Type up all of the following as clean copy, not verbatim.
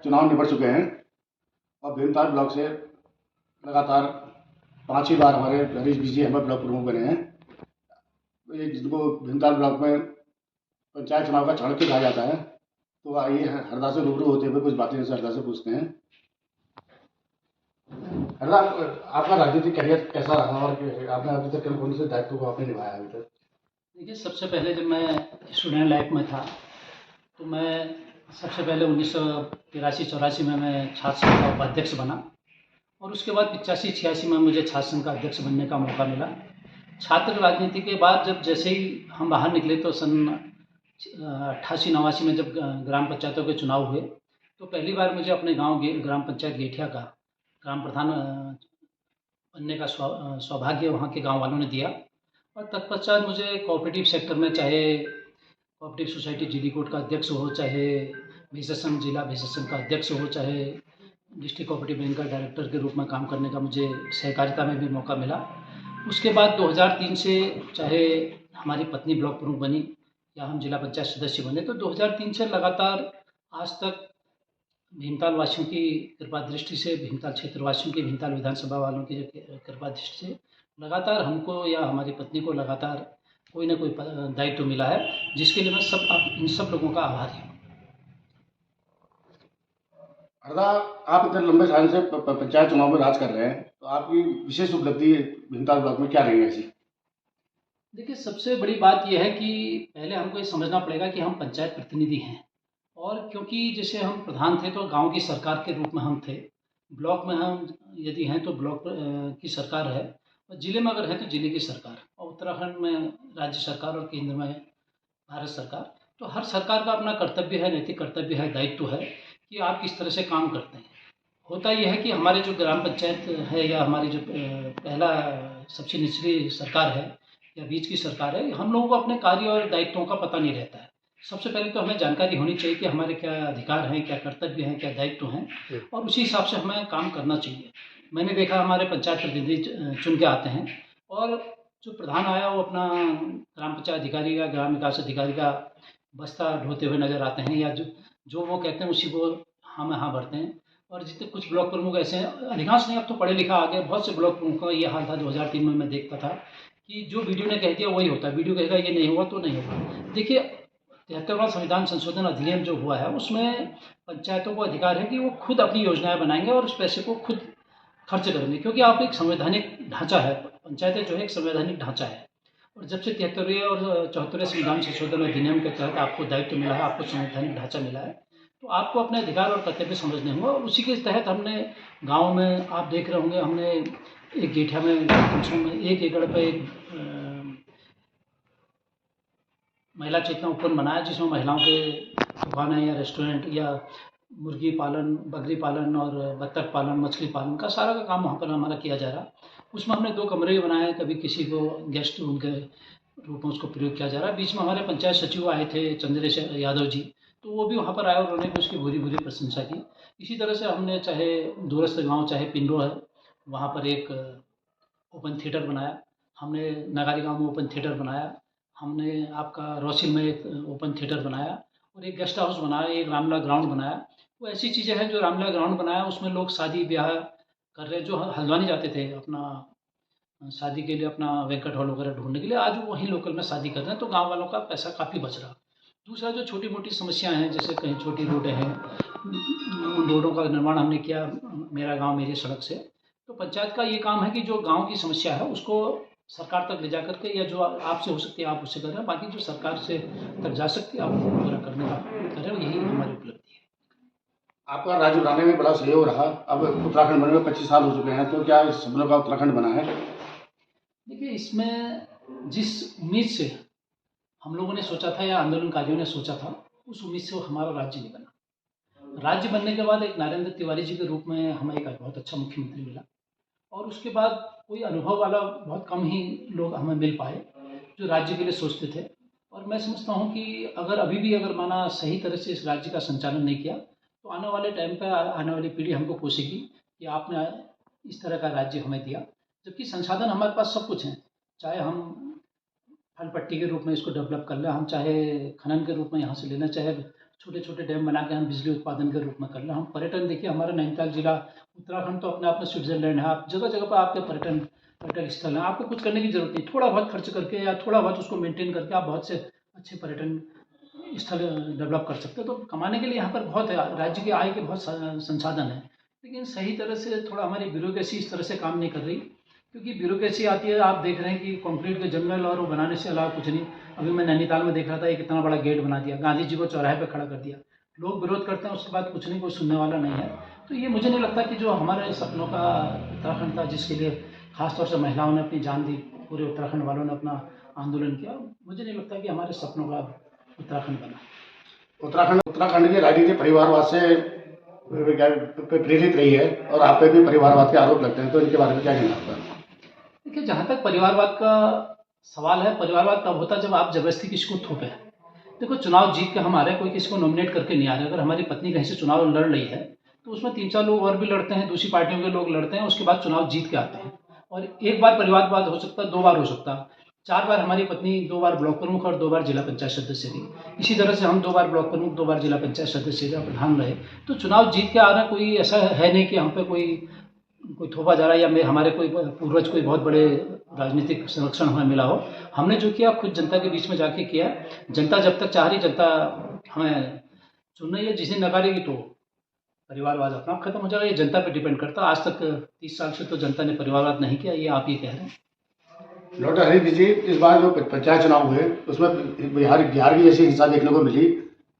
चुनाव निपट चुके हैं और भीमताल ब्लॉक से लगातार 5 ही बार हमारे हरीश विजय हमें ब्लॉक प्रमुख बने हैं। ये जिनको भीमताल ब्लॉक में पंचायत चुनाव का चाणक्य कहा जाता है। तो आइए हरदा से रूबरू होते हुए कुछ बातें इनसे हरदा से पूछते हैं। हरदा, आपका राजनीतिक करियर कैसा रहा और आपने अभी तक कौन से दायित्व को आपने निभाया अभी तक? देखिए, सबसे पहले जब मैं स्टूडेंट लाइफ में था तो मैं सबसे पहले 1983-84 में मैं छात्र संघ का उपाध्यक्ष बना और उसके बाद 85-86 में मुझे छात्र संघ का अध्यक्ष बनने का मौका मिला। छात्र राजनीति के बाद जब जैसे ही हम बाहर निकले तो सन 88-89 में जब ग्राम पंचायतों के चुनाव हुए तो पहली बार मुझे अपने गांव ग्राम पंचायत गेठिया का ग्राम प्रधान बनने का सौभाग्य वहाँ के गांव वालों ने दिया। और तत्पश्चात मुझे कोऑपरेटिव सेक्टर में, चाहे कोऑपरेटिव सोसाइटी जीडी कोट का अध्यक्ष हो, चाहे भीषण संघ जिला भीषण संघ का अध्यक्ष हो, चाहे डिस्ट्रिक्ट कोऑपरेटिव बैंक का डायरेक्टर के रूप में काम करने का मुझे सहकारिता में भी मौका मिला। उसके बाद 2003 से चाहे हमारी पत्नी ब्लॉक प्रमुख बनी या हम जिला पंचायत सदस्य बने, तो 2003 से लगातार आज तक भीमताल वासियों की कृपा दृष्टि से, भीमताल क्षेत्र वासियों की, भीमताल विधानसभा वालों की कृपा दृष्टि से लगातार हमको या हमारी पत्नी को लगातार कोई ना कोई दायित्व मिला है, जिसके लिए मैं इन सब लोगों का आभारी हूँ। हरदा, आप इतने लंबे समय से पंचायत चुनाव में राज कर रहे हैं, तो आपकी विशेष उपलब्धि भीमताल ब्लॉक में क्या रही है ऐसी? देखिए, सबसे बड़ी बात यह है कि पहले हमको ये समझना पड़ेगा कि हम पंचायत प्रतिनिधि हैं। और क्योंकि जैसे हम प्रधान थे तो गांव की सरकार के रूप में हम थे, ब्लॉक में हम यदि हैं तो ब्लॉक की सरकार है, और ज़िले में अगर है तो ज़िले की सरकार, और उत्तराखंड में राज्य सरकार और केंद्र में भारत सरकार। तो हर सरकार का अपना कर्तव्य है, नैतिक कर्तव्य है, दायित्व है कि आप किस तरह से काम करते हैं। होता यह है कि हमारे जो ग्राम पंचायत है या हमारी जो पहला सबसे निचली सरकार है या बीच की सरकार है, हम लोगों को अपने कार्य और दायित्वों का पता नहीं रहता है। सबसे पहले तो हमें जानकारी होनी चाहिए कि हमारे क्या अधिकार हैं, क्या कर्तव्य हैं, क्या दायित्व हैं, और उसी हिसाब से हमें काम करना चाहिए। मैंने देखा हमारे पंचायत प्रतिनिधि चुन के आते हैं और जो प्रधान आया वो अपना ग्राम पंचायत अधिकारी या ग्राम विकास अधिकारी का बस्ता ढोते हुए नजर आते हैं, या जो वो कहते हैं उसी को हम यहाँ भरते हैं। और जितने कुछ ब्लॉक प्रमुख ऐसे हैं, अधिकांश नहीं, अब तो पढ़े लिखा आ गया, बहुत से ब्लॉक प्रमुखों का ये हाल था 2003 में मैं देखता था कि जो वीडियो ने कह दिया वही होता है, वीडियो कहेगा ये नहीं हुआ तो नहीं होगा। देखिए, 73वां संविधान संशोधन अधिनियम जो हुआ है उसमें पंचायतों को अधिकार है कि वो खुद अपनी योजनाएं बनाएंगे और उस पैसे को खुद खर्च करेंगे, क्योंकि आप एक संवैधानिक ढांचा है, पंचायतें जो है एक संवैधानिक ढांचा है। और जब से 73वें और 74वें संविधान संशोधन अधिनियम के तहत आपको दायित्व मिला है, आपको संवैधानिक ढांचा मिला है, तो आपको अपने अधिकार और कर्तव्य समझने होंगे। और उसी के तहत हमने गांव में, आप देख रहे होंगे, हमने एक गेठिया में कम से कम 1 एकड़ पे एक महिला चेतना उपवन बनाया, जिसमें महिलाओं के दुकानें या रेस्टोरेंट या मुर्गी पालन, बकरी पालन और बत्तख पालन, मछली पालन का सारा का काम वहाँ पर हमारा किया जा रहा। उसमें हमने 2 कमरे बनाए, कभी किसी को गेस्ट रूम के रूप में उसको प्रयोग किया जा रहा है। बीच में हमारे पंचायत सचिव आए थे, चंद्रेश यादव जी, तो वो भी वहाँ पर आए और उन्होंने भी उसकी भूरी भूरी प्रशंसा की। इसी तरह से हमने, चाहे दूरस्थ गाँव, चाहे पिंडो है, वहाँ पर एक ओपन थिएटर बनाया। हमने नगारी गाँव में ओपन थिएटर बनाया। हमने आपका रोसिल में एक ओपन थिएटर बनाया और एक गेस्ट हाउस बनाया, एक रामलीला ग्राउंड बनाया। वो ऐसी चीज़ें हैं जो रामलीला ग्राउंड बनाया, उसमें लोग शादी ब्याह कर रहे, जो हल्द्वानी जाते थे अपना शादी के लिए, अपना बैंक्वेट हॉल वगैरह ढूंढने के लिए, आज वो वहीं लोकल में शादी कर रहे हैं, तो गांव वालों का पैसा काफ़ी बच रहा। दूसरा, जो छोटी मोटी समस्याएं हैं, जैसे कहीं छोटी रोडें हैं, उन रोडों का निर्माण हमने किया मेरा गांव मेरी सड़क से। तो पंचायत का ये काम है कि जो गांव की समस्या है उसको सरकार तक ले जा करके, या जो आपसे हो सकती है आप उससे करें, बाकी जो सरकार से तक जा सकती है आप वो पूरा करने का करें, यही हमारी उपलब्धि है। आपका राज्य बनाने में बड़ा सहयोग रहा। अब उत्तराखंड बनने में 25 साल हो चुके हैं, तो क्या इस सपनों का उत्तराखंड बना है? देखिए, इसमें जिस उम्मीद से हम लोगों ने सोचा था या आंदोलनकारियों ने सोचा था, उस उम्मीद से हमारा राज्य नहीं बना। राज्य बनने के बाद एक नरेंद्र तिवारी जी के रूप में हमें एक बहुत अच्छा मुख्यमंत्री मिला, और उसके बाद कोई अनुभव वाला बहुत कम ही लोग हमें मिल पाए जो राज्य के लिए सोचते थे। और मैं समझता हूँ कि अगर अभी भी अगर माना सही तरह से इस राज्य का संचालन नहीं किया, तो आने वाले टाइम पर आने वाली पीढ़ी हमको कोसेगी कि आपने इस तरह का राज्य हमें दिया, जबकि संसाधन हमारे पास सब कुछ हैं। चाहे हम फल पट्टी के रूप में इसको डेवलप कर लें, हम चाहे खनन के रूप में यहाँ से लेना, चाहे छोटे छोटे डैम बना के हम बिजली उत्पादन के रूप में कर रहे हैं। हम पर्यटन देखिए, हमारा नैनीताल जिला, उत्तराखंड तो अपने आप में स्विट्जरलैंड है। आप जगह जगह पर आपके पर्यटन स्थल हैं। आपको कुछ करने की जरूरत नहीं, थोड़ा बहुत खर्च करके या थोड़ा बहुत उसको मेंटेन करके आप बहुत से अच्छे पर्यटन स्थल डेवलप कर सकते हो। तो कमाने के लिए यहाँ पर बहुत है, राज्य की आय के बहुत संसाधन है, लेकिन सही तरह से थोड़ा हमारी ब्यूरोक्रेसी इस तरह से काम नहीं कर रही। क्योंकि ब्यूरोक्रेसी आती है, आप देख रहे हैं कि कंक्रीट के जंगल और वो बनाने से अलावा कुछ नहीं। अभी मैं नैनीताल में देख रहा था, एक इतना बड़ा गेट बना दिया, गांधी जी को चौराहे पे खड़ा कर दिया, लोग विरोध करते हैं, उसके बाद कुछ नहीं, कोई सुनने वाला नहीं है। तो ये मुझे नहीं लगता कि जो हमारे सपनों का उत्तराखंड था, जिसके लिए खासतौर से महिलाओं ने अपनी जान दी, पूरे उत्तराखंड वालों ने अपना आंदोलन किया, मुझे नहीं लगता कि हमारे सपनों का उत्तराखंड बना। उत्तराखंड की राजनीति परिवारवाद से प्रेरित रही है और आप पे भी परिवारवाद के आरोप लगते हैं, तो इनके बारे में क्या कहना आपका? देखिए, जहाँ तक परिवारवाद का सवाल है, परिवारवाद तब होता है जब आप जबरदस्ती किसी को थोपे। देखो, चुनाव जीत के हम आ रहे हैं, कोई किसी को नॉमिनेट करके नहीं आ रहे। अगर हमारी पत्नी कहीं से चुनाव लड़ रही है तो उसमें 3-4 लोग और भी लड़ते हैं, दूसरी पार्टियों के लोग लड़ते हैं, उसके बाद चुनाव जीत के आते हैं। और एक बार परिवारवाद हो सकता है, 2 बार हो सकता है, 4 बार हमारी पत्नी 2 बार ब्लॉक प्रमुख और 2 बार जिला पंचायत सदस्य थी। इसी तरह से हम 2 बार ब्लॉक प्रमुख, 2 बार जिला पंचायत सदस्य या प्रधान रहे। तो चुनाव जीत के आ रहे हैं, कोई ऐसा है नहीं कि हम पे कोई थोपा जा रहा है या हमारे कोई पूर्वज कोई बहुत बड़े राजनीतिक संरक्षण हमें मिला हो। हमने जो किया खुद जनता के बीच में जाके किया। जनता जब तक चाह रही, जनता हमें चुन रही है। जिसे नकारेगी तो परिवारवाद अपना आप खत्म हो जाएगा। ये जनता पे डिपेंड करता है। आज तक 30 साल से तो जनता ने परिवारवाद नहीं किया, ये आप ही कह रहे हैं। डॉक्टर हरीश जी, इस बार जो पंचायत चुनाव हुए उसमें बिहार की जैसी हिंसा देखने को मिली,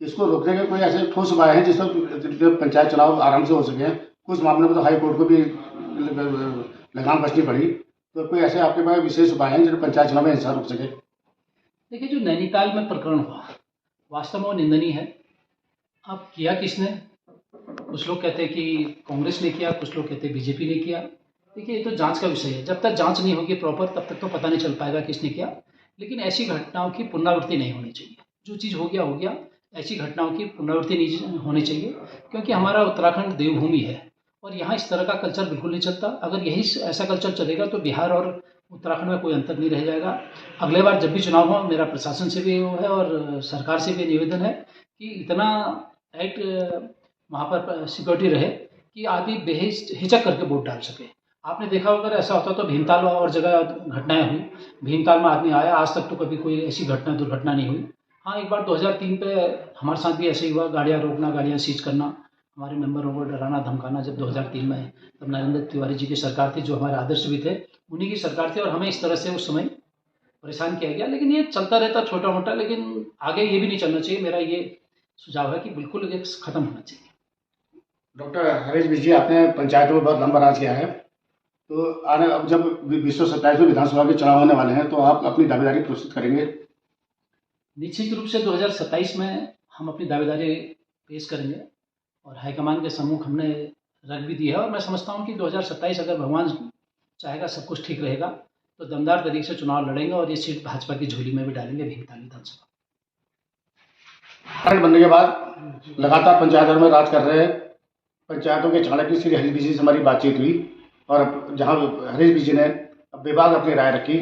इसको रोकने के कोई ऐसे ठोस उपाय हैं जिसमें पंचायत चुनाव आराम से हो सके? कुछ मामलों में तो हाई कोर्ट को भी लगाम कसनी पड़ी, तो कोई ऐसे आपके पास विशेष उपाय हैं जिन्हें पंचायत चुनाव में हिंसा रुक सके? देखिए, जो नैनीताल में प्रकरण हुआ वास्तव में वो निंदनीय है। अब किया किसने? कुछ लोग कहते हैं कि कांग्रेस ने किया, कुछ लोग कहते हैं बीजेपी ने किया। देखिए, ये तो जांच का विषय है। जब तक जांच नहीं होगी प्रॉपर, तब तक तो पता नहीं चल पाएगा किसने किया। लेकिन ऐसी घटनाओं की पुनरावृत्ति नहीं होनी चाहिए। जो चीज़ हो गया हो गया, ऐसी घटनाओं की पुनरावृत्ति नहीं होनी चाहिए। क्योंकि हमारा उत्तराखंड देवभूमि है और यहाँ इस तरह का कल्चर बिल्कुल नहीं चलता। अगर यही ऐसा कल्चर चलेगा तो बिहार और उत्तराखंड में कोई अंतर नहीं रह जाएगा। अगले बार जब भी चुनाव हो, मेरा प्रशासन से भी वो है और सरकार से भी निवेदन है कि इतना एक्ट वहाँ पर सिक्योरिटी रहे कि आदमी बेहिचक करके वोट डाल सके। आपने देखा अगर ऐसा होता तो भीमताल और जगह घटनाएं हुई। भीमताल में आदमी आया, आज तक तो कभी कोई ऐसी दुर्घटना नहीं हुई। हाँ, एक बार 2003 पे हमारे साथ भी ऐसे ही हुआ, गाड़ियाँ रोकना, गाड़ियाँ सीज करना, हमारे मेंबरों को डराना धमकाना। जब 2003 में तब नरेंद्र तिवारी जी की सरकार थी, जो हमारे आदर्श भी थे, उन्हीं की सरकार थी और हमें इस तरह से उस समय परेशान किया गया। लेकिन ये चलता रहता छोटा मोटा, लेकिन आगे ये भी नहीं चलना चाहिए। मेरा ये सुझाव है कि बिल्कुल ये खत्म होना चाहिए। डॉक्टर हरीश जी, आपने पंचायतों में बहुत लंबा राज किया है, तो आने अब जब 227 विधानसभा के चुनाव होने वाले हैं तो आप अपनी दावेदारी प्रस्तुत करेंगे? निश्चित रूप से 2027 में हम अपनी दावेदारी पेश करेंगे और हाईकमान के सम्मुख हमने रख भी दी है। और मैं समझता हूँ कि 2027 अगर भगवान चाहेगा, सब कुछ ठीक रहेगा, तो दमदार तरीके से चुनाव लड़ेंगे और ये सीट भाजपा की झोली में भी डालेंगे, भीमताल विधानसभा। बनने के बाद लगातार पंचायतों में राज कर रहे हैं। पंचायतों के चाणक्य श्री हरीश जी से हमारी बातचीत हुई और जहाँ हरीश जी ने बेबाक अपनी राय रखी।